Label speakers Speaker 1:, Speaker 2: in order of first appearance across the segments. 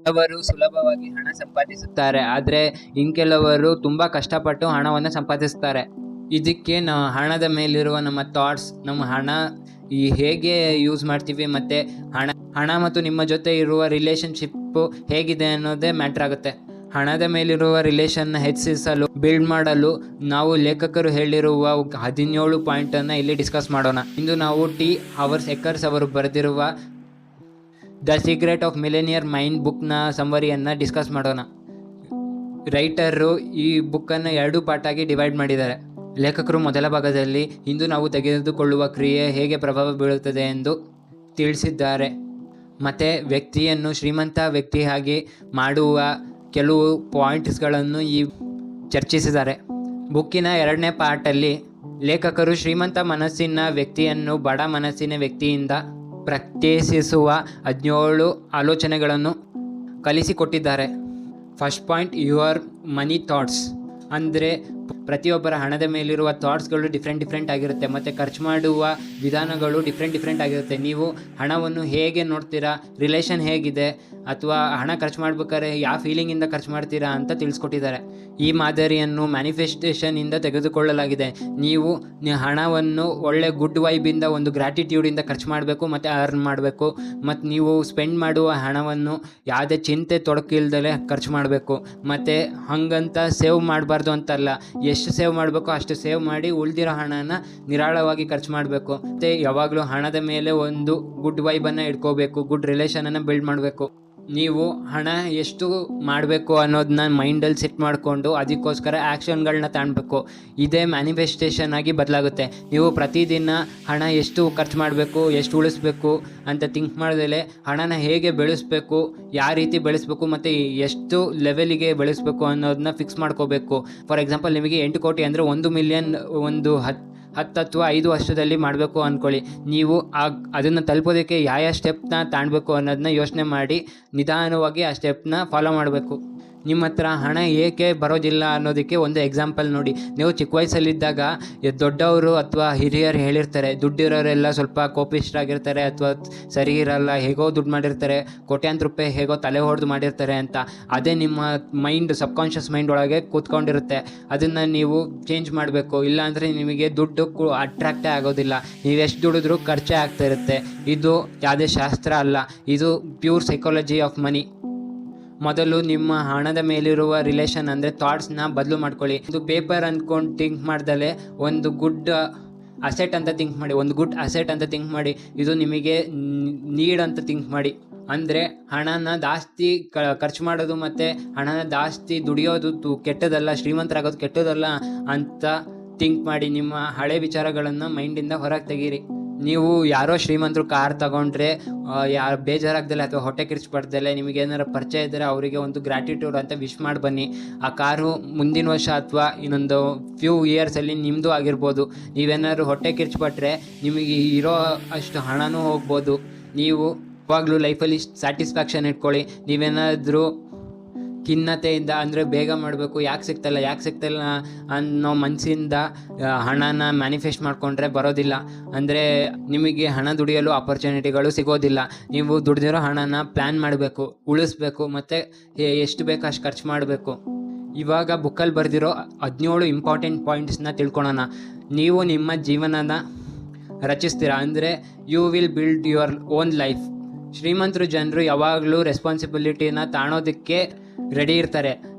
Speaker 1: ಕೆಲವರು ಸುಲಭವಾಗಿ ಹಣ ಸಂಪಾದಿಸುತ್ತಾರೆ, ಆದರೆ ಇನ್ ಕೆಲವರು ತುಂಬಾ ಕಷ್ಟಪಟ್ಟು ಹಣವನ್ನು ಸಂಪಾದಿಸುತ್ತಾರೆ. ಇದಕ್ಕೆ ನಾವು ಹಣದ ಮೇಲಿರುವ ನಮ್ಮ ಥಾಟ್ಸ್, ನಮ್ಮ ಹಣ ಹೇಗೆ ಯೂಸ್ ಮಾಡ್ತೀವಿ, ಮತ್ತೆ ಹಣ ಮತ್ತು ನಿಮ್ಮ ಜೊತೆ ಇರುವ ರಿಲೇಶನ್ಶಿಪ್ ಹೇಗಿದೆ ಅನ್ನೋದೇ ಮ್ಯಾಟ್ರ್ ಆಗುತ್ತೆ. ಹಣದ ಮೇಲಿರುವ ರಿಲೇಷನ್ನ ಹೆಚ್ಚಿಸಲು, ಬಿಲ್ಡ್ ಮಾಡಲು ನಾವು ಲೇಖಕರು ಹೇಳಿರುವ 17 ಪಾಯಿಂಟನ್ನು ಇಲ್ಲಿ ಡಿಸ್ಕಸ್ ಮಾಡೋಣ. ಇಂದು ನಾವು ಟಿ ಹವರ್ಡ್ ಎಕರ್ಸ್ ಅವರು ಬರೆದಿರುವ the secret of millionaire mind ಬುಕ್ನ ಸಮರಿಯನ್ನು ಡಿಸ್ಕಸ್ ಮಾಡೋಣ. ರೈಟರು ಈ ಬುಕ್ಕನ್ನು 2 ಪಾರ್ಟಾಗಿ ಡಿವೈಡ್ ಮಾಡಿದ್ದಾರೆ. ಲೇಖಕರು ಮೊದಲ ಭಾಗದಲ್ಲಿ ಇಂದು ನಾವು ತೆಗೆದುಕೊಳ್ಳುವ ಕ್ರಿಯೆ ಹೇಗೆ ಪ್ರಭಾವ ಬೀಳುತ್ತದೆ ಎಂದು ತಿಳಿಸಿದ್ದಾರೆ, ಮತ್ತು ವ್ಯಕ್ತಿಯನ್ನು ಶ್ರೀಮಂತ ವ್ಯಕ್ತಿಯಾಗಿ ಮಾಡುವ ಕೆಲವು ಪಾಯಿಂಟ್ಸ್ಗಳನ್ನು ಚರ್ಚಿಸಿದ್ದಾರೆ. ಬುಕ್ಕಿನ 2ನೇ ಪಾರ್ಟಲ್ಲಿ ಲೇಖಕರು ಶ್ರೀಮಂತ ಮನಸ್ಸಿನ ವ್ಯಕ್ತಿಯನ್ನು ಬಡ ಮನಸ್ಸಿನ ವ್ಯಕ್ತಿಯಿಂದ ಪ್ರತ್ಯೇಕಿಸುವ 17 ಆಲೋಚನೆಗಳನ್ನು ಕಲಿಸಿಕೊಟ್ಟಿದ್ದಾರೆ. First point, your money thoughts. ಅಂದರೆ ಪ್ರತಿಯೊಬ್ಬರ ಹಣದ ಮೇಲಿರುವ ಥಾಟ್ಸ್ಗಳು ಡಿಫ್ರೆಂಟ್ ಆಗಿರುತ್ತೆ, ಮತ್ತು ಖರ್ಚು ಮಾಡುವ ವಿಧಾನಗಳು ಡಿಫ್ರೆಂಟ್ ಆಗಿರುತ್ತೆ. ನೀವು ಹಣವನ್ನು ಹೇಗೆ ನೋಡ್ತೀರಾ, ರಿಲೇಷನ್ ಹೇಗಿದೆ, ಅಥವಾ ಹಣ ಖರ್ಚು ಮಾಡ್ಬೇಕಾದ್ರೆ ಯಾವ ಫೀಲಿಂಗಿಂದ ಖರ್ಚು ಮಾಡ್ತೀರಾ ಅಂತ ತಿಳಿಸ್ಕೊಟ್ಟಿದ್ದಾರೆ. ಈ ಮಾದರಿಯನ್ನು ಮ್ಯಾನಿಫೆಸ್ಟೇಷನಿಂದ ತೆಗೆದುಕೊಳ್ಳಲಾಗಿದೆ. ನೀವು ಹಣವನ್ನು ಒಳ್ಳೆ ಗುಡ್ ವೈಬಿಂದ, ಒಂದು ಗ್ರ್ಯಾಟಿಟ್ಯೂಡಿಂದ ಖರ್ಚು ಮಾಡಬೇಕು ಮತ್ತು ಅರ್ನ್ ಮಾಡಬೇಕು. ಮತ್ತು ನೀವು ಸ್ಪೆಂಡ್ ಮಾಡುವ ಹಣವನ್ನು ಯಾವುದೇ ಚಿಂತೆ ತೊಡಕಿಲ್ದಲೇ ಖರ್ಚು ಮಾಡಬೇಕು. ಮತ್ತು ಹಾಗಂತ ಸೇವ್ ಮಾಡಬಾರ್ದು ಅಂತಲ್ಲ, ಎಷ್ಟು ಸೇವ್ ಮಾಡಬೇಕು ಅಷ್ಟು ಸೇವ್ ಮಾಡಿ ಉಳಿದಿರೋ ಹಣನ ನಿರಾಳವಾಗಿ ಖರ್ಚು ಮಾಡಬೇಕು. ಮತ್ತು ಯಾವಾಗಲೂ ಹಣದ ಮೇಲೆ ಒಂದು ಗುಡ್ ವೈಬನ್ನು ಇಟ್ಕೋಬೇಕು, ಗುಡ್ ರಿಲೇಷನನ್ನು ಬಿಲ್ಡ್ ಮಾಡಬೇಕು. ನೀವು ಹಣ ಎಷ್ಟು ಮಾಡಬೇಕು ಅನ್ನೋದನ್ನ ಮೈಂಡಲ್ಲಿ ಸೆಟ್ ಮಾಡಿಕೊಂಡು ಅದಕ್ಕೋಸ್ಕರ ಆ್ಯಕ್ಷನ್ಗಳನ್ನ ತಾಣಬೇಕು. ಇದೇ ಮ್ಯಾನಿಫೆಸ್ಟೇಷನ್ ಆಗಿ ಬದಲಾಗುತ್ತೆ. ನೀವು ಪ್ರತಿದಿನ ಹಣ ಎಷ್ಟು ಖರ್ಚು ಮಾಡಬೇಕು, ಎಷ್ಟು ಉಳಿಸ್ಬೇಕು ಅಂತ ಥಿಂಕ್ ಮಾಡಿದ್ರೆ ಹಣನ ಹೇಗೆ ಬೆಳೆಸಬೇಕು, ಯಾವ ರೀತಿ ಬೆಳೆಸಬೇಕು, ಮತ್ತು ಎಷ್ಟು ಲೆವೆಲಿಗೆ ಬೆಳೆಸಬೇಕು ಅನ್ನೋದನ್ನ ಫಿಕ್ಸ್ ಮಾಡ್ಕೋಬೇಕು. ಫಾರ್ ಎಕ್ಸಾಂಪಲ್, ನಿಮಗೆ 8 ಕೋಟಿ ಅಂದರೆ 1 ಮಿಲಿಯನ್ ಒಂದು 10 ಅಥವಾ 5 ವರ್ಷದಲ್ಲಿ ಮಾಡಬೇಕು ಅಂದ್ಕೊಳ್ಳಿ. ನೀವು ಅದನ್ನು ತಲುಪೋದಕ್ಕೆ ಯಾವ ಸ್ಟೆಪ್ನ ತಾಣಬೇಕು ಅನ್ನೋದನ್ನ ಯೋಚನೆ ಮಾಡಿ ನಿಧಾನವಾಗಿ ಆ ಸ್ಟೆಪ್ನ ಫಾಲೋ ಮಾಡಬೇಕು. ನಿಮ್ಮ ಹತ್ರ ಹಣ ಏಕೆ ಬರೋದಿಲ್ಲ ಅನ್ನೋದಕ್ಕೆ ಒಂದು ಎಕ್ಸಾಂಪಲ್ ನೋಡಿ. ನೀವು ಚಿಕ್ಕ ವಯಸ್ಸಲ್ಲಿದ್ದಾಗ ದೊಡ್ಡವರು ಅಥವಾ ಹಿರಿಯರು ಹೇಳಿರ್ತಾರೆ, ದುಡ್ಡಿರೋರೆಲ್ಲ ಸ್ವಲ್ಪ ಕೋಪಿಷ್ಠರಾಗಿರ್ತಾರೆ ಅಥವಾ ಸರಿ ಇರಲ್ಲ, ಹೇಗೋ ದುಡ್ಡು ಮಾಡಿರ್ತಾರೆ, ಕೋಟ್ಯಾಂತರ ರೂಪಾಯಿ ಹೇಗೋ ತಲೆ ಹೊಡೆದು ಮಾಡಿರ್ತಾರೆ ಅಂತ. ಅದೇ ನಿಮ್ಮ ಮೈಂಡ್, ಸಬ್ಕಾನ್ಷಿಯಸ್ ಮೈಂಡ್ ಒಳಗೆ ಕೂತ್ಕೊಂಡಿರುತ್ತೆ. ಅದನ್ನು ನೀವು ಚೇಂಜ್ ಮಾಡಬೇಕು. ಇಲ್ಲಾಂದರೆ ನಿಮಗೆ ದುಡ್ಡು ಅಟ್ರಾಕ್ಟೇ ಆಗೋದಿಲ್ಲ. ನೀವು ಎಷ್ಟು ದುಡಿದ್ರೂ ಖರ್ಚೇ ಆಗ್ತಾ ಇರುತ್ತೆ. ಇದು ಯಾವುದೇ ಶಾಸ್ತ್ರ ಅಲ್ಲ, ಇದು ಪ್ಯೂರ್ ಸೈಕಾಲಜಿ ಆಫ್ ಮನಿ. ಮೊದಲು ನಿಮ್ಮ ಹಣದ ಮೇಲಿರುವ ರಿಲೇಷನ್ ಅಂದರೆ ಥಾಟ್ಸ್ನ ಬದಲು ಮಾಡ್ಕೊಳ್ಳಿ. ಒಂದು ಪೇಪರ್ ಅಂದ್ಕೊಂಡು ಥಿಂಕ್ ಮಾಡ್ದಲೇ ಒಂದು ಗುಡ್ ಅಸೆಟ್ ಅಂತ ಥಿಂಕ್ ಮಾಡಿ, ಒಂದು ಗುಡ್ ಅಸೆಟ್ ಅಂತ ಥಿಂಕ್ ಮಾಡಿ. ಇದು ನಿಮಗೆ ನೀಡ್ ಅಂತ ಥಿಂಕ್ ಮಾಡಿ. ಅಂದರೆ ಹಣನ ಜಾಸ್ತಿ ಖರ್ಚು ಮಾಡೋದು ಮತ್ತು ಹಣನ ಜಾಸ್ತಿ ದುಡಿಯೋದು ಕೆಟ್ಟದಲ್ಲ, ಶ್ರೀಮಂತರಾಗೋದು ಕೆಟ್ಟದಲ್ಲ ಅಂತ ಥಿಂಕ್ ಮಾಡಿ. ನಿಮ್ಮ ಹಳೆ ವಿಚಾರಗಳನ್ನು ಮೈಂಡಿಂದ ಹೊರಗೆ ತೆಗೀರಿ. ನೀವು ಯಾರೋ ಶ್ರೀಮಂತರು ಕಾರ್ ತಗೊಂಡ್ರೆ ಯಾರು ಬೇಜಾರಾಗ್ದಲೆ ಅಥವಾ ಹೊಟ್ಟೆ ಕಿರ್ಚ್ಬಾರ್ದಲೆ ನಿಮಗೇನಾರು ಪರಿಚಯ ಇದ್ದರೆ ಅವರಿಗೆ ಒಂದು ಗ್ರ್ಯಾಟಿಟ್ಯೂಡ್ ಅಂತ ವಿಶ್ ಮಾಡಿ ಬನ್ನಿ. ಆ ಕಾರು ಮುಂದಿನ ವರ್ಷ ಅಥವಾ ಇನ್ನೊಂದು ಫ್ಯೂ ಇಯರ್ಸಲ್ಲಿ ನಿಮ್ಮದು ಆಗಿರ್ಬೋದು. ನೀವೇನಾದ್ರು ಹೊಟ್ಟೆ ಕಿರ್ಚ್ಬಿಟ್ರೆ ನಿಮಗೆ ಇರೋ ಅಷ್ಟು ಹಣನೂ ಹೋಗ್ಬೋದು. ನೀವು ಯಾವಾಗಲೂ ಲೈಫಲ್ಲಿ ಸ್ಯಾಟಿಸ್ಫ್ಯಾಕ್ಷನ್ ಇಟ್ಕೊಳ್ಳಿ. ನೀವೇನಾದರೂ ಖಿನ್ನತೆಯಿಂದ ಅಂದರೆ ಬೇಗ ಮಾಡಬೇಕು, ಯಾಕೆ ಸಿಗ್ತಾಯಿಲ್ಲ ಅನ್ನೋ ಮನಸ್ಸಿಂದ ಹಣನ ಮ್ಯಾನಿಫೆಸ್ಟ್ ಮಾಡಿಕೊಂಡ್ರೆ ಬರೋದಿಲ್ಲ. ಅಂದರೆ ನಿಮಗೆ ಹಣ ದುಡಿಯಲು ಆಪರ್ಚುನಿಟಿಗಳು ಸಿಗೋದಿಲ್ಲ. ನೀವು ದುಡಿದಿರೋ ಹಣನ ಪ್ಲ್ಯಾನ್ ಮಾಡಬೇಕು, ಉಳಿಸ್ಬೇಕು, ಮತ್ತು ಎಷ್ಟು ಬೇಕು ಅಷ್ಟು ಖರ್ಚು ಮಾಡಬೇಕು. ಇವಾಗ ಬುಕ್ಕಲ್ಲಿ ಬರೆದಿರೋ 17 ಇಂಪಾರ್ಟೆಂಟ್ ಪಾಯಿಂಟ್ಸ್ನ ತಿಳ್ಕೊಳ್ಳೋಣ. ನೀವು ನಿಮ್ಮ ಜೀವನನ ರಚಿಸ್ತೀರಾ, ಅಂದರೆ you will build your own life. ಶ್ರೀಮಂತರು ಜನರು ಯಾವಾಗಲೂ ರೆಸ್ಪಾನ್ಸಿಬಿಲಿಟಿನ ತಾಣೋದಕ್ಕೆ ರೆಡಿ ಇರ್ತಾರೆ,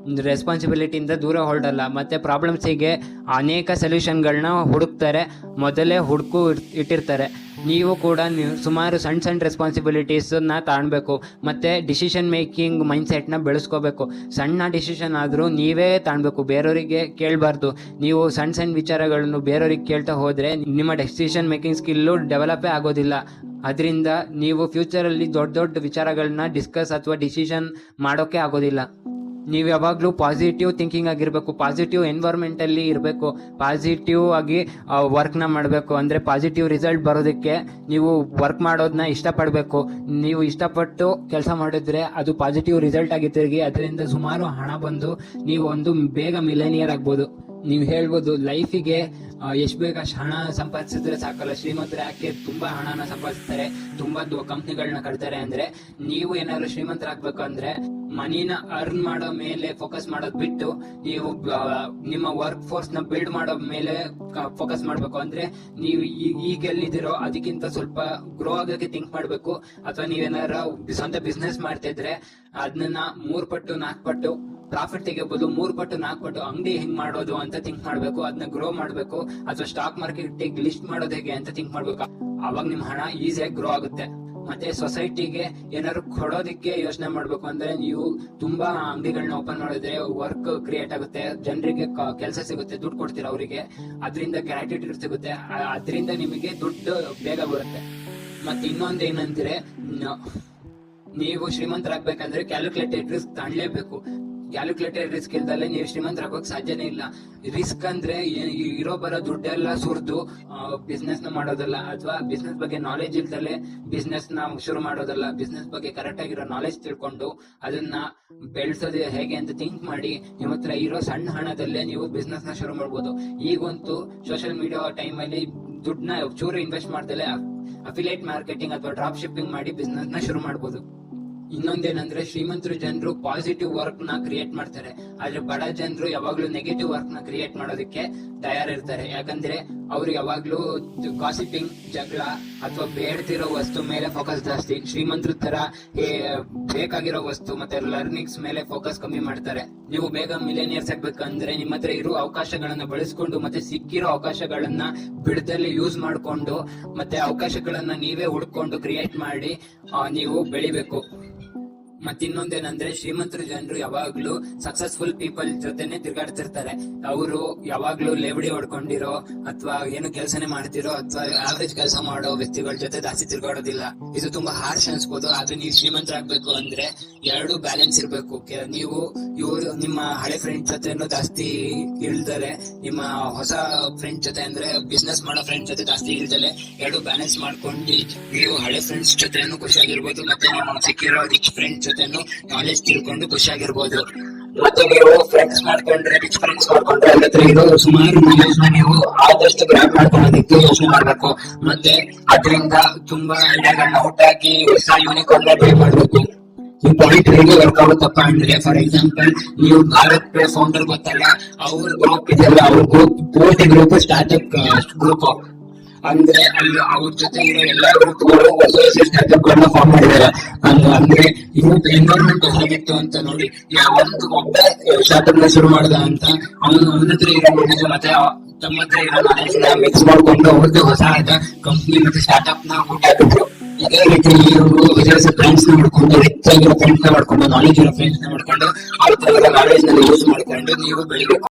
Speaker 1: ರೆಸ್ಪಾನ್ಸಿಬಿಲಿಟಿಯಿಂದ ದೂರ ಹೊರಡಲ್ಲ. ಮತ್ತು ಪ್ರಾಬ್ಲಮ್ಸಿಗೆ ಅನೇಕ ಸೊಲ್ಯೂಷನ್ಗಳನ್ನ ಹುಡುಕ್ತಾರೆ, ಮೊದಲೇ ಇಟ್ಟಿರ್ತಾರೆ. ನೀವು ಕೂಡ ಸುಮಾರು ಸಣ್ಣ ರೆಸ್ಪಾನ್ಸಿಬಿಲಿಟೀಸನ್ನ ತಾಣಬೇಕು ಮತ್ತು ಡಿಸಿಷನ್ ಮೇಕಿಂಗ್ ಮೈಂಡ್ಸೆಟ್ನ ಬೆಳೆಸ್ಕೋಬೇಕು. ಸಣ್ಣ ಡಿಸಿಷನ್ ಆದರೂ ನೀವೇ ತಾಣಬೇಕು, ಬೇರೆಯವರಿಗೆ ಕೇಳಬಾರ್ದು. ನೀವು ಸಣ್ಣ ವಿಚಾರಗಳನ್ನು ಬೇರೆಯವ್ರಿಗೆ ಕೇಳ್ತಾ ಹೋದರೆ ನಿಮ್ಮ ಡಿಸಿಷನ್ ಮೇಕಿಂಗ್ ಸ್ಕಿಲ್ಲು ಡೆವಲಪೇ ಆಗೋದಿಲ್ಲ. ಅದರಿಂದ ನೀವು ಫ್ಯೂಚರಲ್ಲಿ ದೊಡ್ಡ ವಿಚಾರಗಳನ್ನ ಡಿಸ್ಕಸ್ ಅಥವಾ ಡಿಸಿಷನ್ ಮಾಡೋಕ್ಕೆ ಆಗೋದಿಲ್ಲ. ನೀವು ಯಾವಾಗಲೂ ಪಾಸಿಟಿವ್ ಥಿಂಕಿಂಗ್ ಆಗಿರಬೇಕು, ಪಾಸಿಟಿವ್ ಎನ್ವೈರ್ಮೆಂಟಲ್ಲಿ ಇರಬೇಕು, ಪಾಸಿಟಿವ್ ಆಗಿ ವರ್ಕ್ನ ಮಾಡಬೇಕು. ಅಂದರೆ ಪಾಸಿಟಿವ್ ರಿಸಲ್ಟ್ ಬರೋದಕ್ಕೆ ನೀವು ವರ್ಕ್ ಮಾಡೋದನ್ನ ಇಷ್ಟಪಡಬೇಕು. ನೀವು ಇಷ್ಟಪಟ್ಟು ಕೆಲಸ ಮಾಡಿದ್ರೆ ಅದು ಪಾಸಿಟಿವ್ ರಿಸಲ್ಟ್ ಆಗಿ ತಿರುಗಿ ಅದರಿಂದ ಸುಮಾರು ಹಣ ಬಂದು ನೀವು ಒಂದು ಬೇಗ ಮಿಲೇನಿಯರ್ ಆಗ್ಬೋದು. ನೀವು ಹೇಳ್ಬೋದು, ಲೈಫಿಗೆ ಎಷ್ಟು ಬೇಗ ಅಷ್ಟು ಹಣ ಸಂಪಾದಿಸಿದ್ರೆ ಸಾಕಲ್ಲ. ಶ್ರೀಮಂತರು ಯಾಕೆ ತುಂಬಾ ಹಣನ ಸಂಪಾದಿಸ್ತಾರೆ, ತುಂಬಾ ಕಂಪ್ನಿಗಳನ್ನ ಕಟ್ತಾರೆ ಅಂದ್ರೆ, ನೀವು ಏನಾದ್ರು ಶ್ರೀಮಂತರಾಗ್ಬೇಕು ಅಂದ್ರೆ ಮನಿನ ಅರ್ನ್ ಮಾಡೋ ಮೇಲೆ ಫೋಕಸ್ ಮಾಡೋದ್ ಬಿಟ್ಟು ನೀವು ನಿಮ್ಮ ವರ್ಕ್ ಫೋರ್ಸ್ ನ ಬಿಲ್ಡ್ ಮಾಡೋ ಮೇಲೆ ಫೋಕಸ್ ಮಾಡ್ಬೇಕು. ಅಂದ್ರೆ ನೀವು ಈಗ ಎಲ್ಲಿದ್ದೀರೋ ಅದಕ್ಕಿಂತ ಸ್ವಲ್ಪ ಗ್ರೋ ಆಗೋಕೆ ಥಿಂಕ್ ಮಾಡ್ಬೇಕು. ಅಥವಾ ನೀವೇನಾರ ಸ್ವಂತ ಬಿಸ್ನೆಸ್ ಮಾಡ್ತಿದ್ರೆ ಅದನ್ನ 3 ಪಟ್ಟು 4 ಪಟ್ಟು ಪ್ರಾಫಿಟ್ ತೆಗಿಬಹುದು. 3 ಪಟ್ಟು 4 ಪಟ್ಟು ಅಂಗಡಿ ಹೆಂಗ್ ಮಾಡೋದು ಅಂತ ಥಿಂಕ್ ಮಾಡ್ಬೇಕು. ಅದನ್ನ ಗ್ರೋ ಮಾಡ್ಬೇಕು. ಅಥವಾ ಸ್ಟಾಕ್ ಮಾರ್ಕೆಟ್ ಲಿಸ್ಟ್ ಮಾಡೋದು ಹೇಗೆ ಅಂತ ಥಿಂಕ್ ಮಾಡ್ಬೇಕು. ಅವಾಗ ನಿಮ್ ಹಣ ಈಸಿಯಾಗಿ ಗ್ರೋ ಆಗುತ್ತೆ. ಮತ್ತೆ ಸೊಸೈಟಿಗೆ ಏನಾದ್ರು ಕೊಡೋದಿಕ್ಕೆ ಯೋಚನೆ ಮಾಡ್ಬೇಕು. ಅಂದ್ರೆ ನೀವು ತುಂಬಾ ಅಂಗಡಿಗಳನ್ನ ಓಪನ್ ಮಾಡಿದ್ರೆ ವರ್ಕ್ ಕ್ರಿಯೇಟ್ ಆಗುತ್ತೆ, ಜನರಿಗೆ ಕೆಲಸ ಸಿಗುತ್ತೆ, ದುಡ್ಡು ಕೊಡ್ತೀರಾ ಅವರಿಗೆ, ಅದರಿಂದ ಗ್ರಾಟ್ಯೂಟಿ ಸಿಗುತ್ತೆ, ಅದರಿಂದ ನಿಮಗೆ ದುಡ್ಡು ಬೇಗ ಬರುತ್ತೆ. ಮತ್ತೆ ಇನ್ನೊಂದೇನಂದ್ರೆ, ನೀವು ಶ್ರೀಮಂತರಾಗ್ಬೇಕಂದ್ರೆ ಕ್ಯಾಲ್ಕುಲೇಟೆಡ್ ರಿಸ್ಕ್ ತಗೊಳ್ಳೇಬೇಕು. ಕ್ಯಾಲ್ಕುಲೇಟೆಡ್ ರಿಸ್ಕ್ ಇಲ್ದಲೆ ನೀವು ಶ್ರೀಮಂತರಾಗೋಕ್ ಸಾಧ್ಯನೇ ಇಲ್ಲ. ರಿಸ್ಕ್ ಅಂದ್ರೆ ಇರೋ ಬರೋ ದುಡ್ಡೆಲ್ಲ ಸುರಿದು ಬಿಸ್ನೆಸ್ ನ ಮಾಡೋದಲ್ಲ, ಅಥವಾ ಬಿಸ್ನೆಸ್ ಬಗ್ಗೆ ನಾಲೆಜ್ ಇಲ್ದಲೆ ಬಿಸ್ನೆಸ್ ನ ಶುರು ಮಾಡೋದಲ್ಲ. ಬಿಸ್ನೆಸ್ ಬಗ್ಗೆ ಕರೆಕ್ಟ್ ಆಗಿರೋ ನಾಲೆಜ್ ತಿಳ್ಕೊಂಡು ಅದನ್ನ ಬೆಳೆಸೋದು ಹೇಗೆ ಅಂತ ಥಿಂಕ್ ಮಾಡಿ ನಿಮ್ಮ ಹತ್ರ ಇರೋ ಸಣ್ಣ ಹಣದಲ್ಲೇ ನೀವು ಬಿಸ್ನೆಸ್ ನ ಶುರು ಮಾಡ್ಬೋದು. ಈಗಂತೂ ಸೋಷಿಯಲ್ ಮೀಡಿಯಾ ಟೈಮ್ ಅಲ್ಲಿ ದುಡ್ಡನ್ನ ಚೂರು ಇನ್ವೆಸ್ಟ್ ಮಾಡ್ದಲೆ ಅಫಿಲಿಯೇಟ್ ಮಾರ್ಕೆಟಿಂಗ್ ಅಥವಾ ಡ್ರಾಪ್ ಶಿಪ್ಪಿಂಗ್ ಮಾಡಿ ಬಿಸ್ನೆಸ್ ನ ಶುರು ಮಾಡ್ಬೋದು. ಇನ್ನೊಂದೇನಂದ್ರೆ, ಶ್ರೀಮಂತರು ಜನರು ಪಾಸಿಟಿವ್ ವರ್ಕ್ ನ ಕ್ರಿಯೇಟ್ ಮಾಡ್ತಾರೆ, ಆದ್ರೆ ಬಡ ಜನರು ಯಾವಾಗ್ಲೂ ನೆಗೆಟಿವ್ ವರ್ಕ್ ನ ಕ್ರಿಯೇಟ್ ಮಾಡೋದಕ್ಕೆ ತಯಾರಿರ್ತಾರೆ. ಯಾಕಂದ್ರೆ ಅವ್ರು ಯಾವಾಗ್ಲೂ ಗಾಸಿಪಿಂಗ್, ಜಗಳ ಅಥವಾ ಬೇಡ್ತಿರೋ ವಸ್ತು ಮೇಲೆ ಫೋಕಸ್ ಜಾಸ್ತಿ. ಶ್ರೀಮಂತರ ತರ ಬೇಕಾಗಿರೋ ವಸ್ತು ಮತ್ತೆ ಲರ್ನಿಂಗ್ಸ್ ಮೇಲೆ ಫೋಕಸ್ ಕಮ್ಮಿ ಮಾಡ್ತಾರೆ. ನೀವು ಬೇಗ ಮಿಲೇನಿಯರ್ಸ್ ಆಗ್ಬೇಕಂದ್ರೆ ನಿಮ್ಮ ಹತ್ರ ಇರೋ ಅವಕಾಶಗಳನ್ನ ಬಳಸ್ಕೊಂಡು ಮತ್ತೆ ಸಿಕ್ಕಿರೋ ಅವಕಾಶಗಳನ್ನ ಬಿಡದಲ್ಲಿ ಯೂಸ್ ಮಾಡ್ಕೊಂಡು ಮತ್ತೆ ಅವಕಾಶಗಳನ್ನ ನೀವೇ ಹುಡ್ಕೊಂಡು ಕ್ರಿಯೇಟ್ ಮಾಡಿ ನೀವು ಬೆಳಿಬೇಕು. ಮತ್ತಿನ್ನೊಂದೇನಂದ್ರೆ, ಶ್ರೀಮಂತರ ಜನರು ಯಾವಾಗ್ಲೂ ಸಕ್ಸಸ್ಫುಲ್ ಪೀಪಲ್ ಜೊತೆನೆ ತಿರ್ಗಾಡ್ತಿರ್ತಾರೆ. ಅವರು ಯಾವಾಗ್ಲೂ ಲೇವಡಿ ಹೊಡ್ಕೊಂಡಿರೋ ಅಥವಾ ಏನು ಕೆಲಸನೇ ಮಾಡ್ತಿರೋ ಅಥವಾ ಆವರೇಜ್ ಕೆಲಸ ಮಾಡೋ ವ್ಯಕ್ತಿಗಳ ಜೊತೆ ಜಾಸ್ತಿ ತಿರ್ಗಾಡೋದಿಲ್ಲ. ಇದು ತುಂಬಾ ಹಾರ್ಶ್ ಅನ್ಸ್ಬೋದು, ಆದ್ರೆ ನೀವು ಶ್ರೀಮಂತರಾಗ್ಬೇಕು ಅಂದ್ರೆ 2 ಬ್ಯಾಲೆನ್ಸ್ ಇರ್ಬೇಕು. ನೀವು ನಿಮ್ಮ ಹಳೆ ಫ್ರೆಂಡ್ ಜೊತೆನೂ ಜಾಸ್ತಿ ಇಳ್ದರೆ, ನಿಮ್ಮ ಹೊಸ ಫ್ರೆಂಡ್ ಜೊತೆ ಅಂದ್ರೆ ಬಿಸ್ನೆಸ್ ಮಾಡೋ ಫ್ರೆಂಡ್ ಜೊತೆ ಜಾಸ್ತಿ ಇಳ್ದಲೆ 2 ಬ್ಯಾಲೆನ್ಸ್ ಮಾಡ್ಕೊಂಡು ನೀವು ಹಳೆ ಫ್ರೆಂಡ್ಸ್ ಜೊತೆನೂ ಖುಷಿಯಾಗಿರ್ಬೋದು, ಮತ್ತೆ ನಿಮ್ಮ ಸಿಕ್ಕಿರೋ ರಿಚ್ ಫ್ರೆಂಡ್ಸ್ ಜೊತೆನು ನಾಲೆಜ್ ತಿಳ್ಕೊಂಡು ಖುಷಿಯಾಗಿರ್ಬೋದು. ಮತ್ತೆ ನೀವು ಫ್ರೆಂಡ್ಸ್ ಮಾಡ್ಕೊಂಡ್ರೆ, ರಿಚ್ ಫ್ರೆಂಡ್ಸ್ ಮಾಡ್ಕೊಂಡ್ರೆ ಅದ್ರ ಹತ್ರ ಇರೋ ಸುಮಾರು ನಾಲೆಜ್ ನ ನೀವು ಆದಷ್ಟು ಗ್ರಾಪ್ ಮಾಡ್ಕೊಳ್ಳೋದಕ್ಕೆ ಯೋಚನೆ ಮಾಡ್ಬೇಕು. ಮತ್ತೆ ಅದರಿಂದ ತುಂಬಾ ಐಡಿಯಾಗಳನ್ನ ಹುಟ್ಟಾಕಿ ಹೊಸ ಯೂನಿಕಾರ್ನ್ ಟ್ರೈ ಮಾಡ್ಬೇಕು. ಈ ಪಾಯಿಂಟ್ ಹೇಗೆ ವರ್ಕ್ ಆಗುತ್ತಪ್ಪ ಅಂದ್ರೆ, ಫಾರ್ ಎಕ್ಸಾಂಪಲ್ ನೀವು ಭಾರತ್ ಪೇ ಫೌಂಡರ್ ಗೊತ್ತಲ್ಲ, ಅವ್ರ ಗ್ರೂಪ್ ಇದೆಯಲ್ಲ, ಅವ್ರ ಗ್ರೂಪ್ ಸ್ಟಾರ್ಟ್ಅಪ್ ಗ್ರೂಪ್ ಅಂದ್ರೆ ಅಲ್ಲಿ ಅವ್ರ ಜೊತೆ ಇರೋ ಎಲ್ಲಾ ಗ್ರೂಪ್ಗಳು ಹೊಸ ಹೊಸ ಸ್ಟಾರ್ಟ್ಅಪ್ ಗಳನ್ನ ಫಾರ್ಮ್ ಮಾಡಿದ್ದಾರೆ. ಅಂದ್ರೆ ಯೂತ್ ಎನ್ವೈರನ್ಮೆಂಟ್ ಹೇಗಿತ್ತು ಅಂತ ನೋಡಿ, ಒಬ್ಬ ಸ್ಟಾರ್ಟ್ಅಪ್ ನ ಶುರು ಮಾಡ್ದ ಅಂತ ಅವನ ಹತ್ರ ಇರೋ ನಾಲೆಜ್ ಮತ್ತೆ ತಮ್ಮ ಹತ್ರ ಇರೋ ನಾಲೆಜ್ ನ ಮಿಕ್ಸ್ ಮಾಡ್ಕೊಂಡು ಅವ್ರದ್ದು ಹೊಸ ಕಂಪ್ನಿ ಮತ್ತೆ ಸ್ಟಾರ್ಟ್ಅಪ್ ನ ಹುಟ್ಟಾಕಿದ್ರು. ಇದೇ ರೀತಿ ಹೊಸ ಫ್ರೆಂಡ್ಸ್ ನ ಮಾಡ್ಕೊಂಡು, ರಿಚ್ ಆಗಿರೋ ಫ್ರೆಂಡ್ಸ್ ನ ಮಾಡ್ಕೊಂಡು, ನಾಲೆಜ್ ಇರೋ ಫ್ರೆಂಡ್ಸ್ ನ ಮಾಡ್ಕೊಂಡು, ಅವ್ರ ನಾಲೆಜ್ ನ ಯೂಸ್ ಮಾಡ್ಕೊಂಡು ನೀವು ಬೆಳಿಬೇಕು.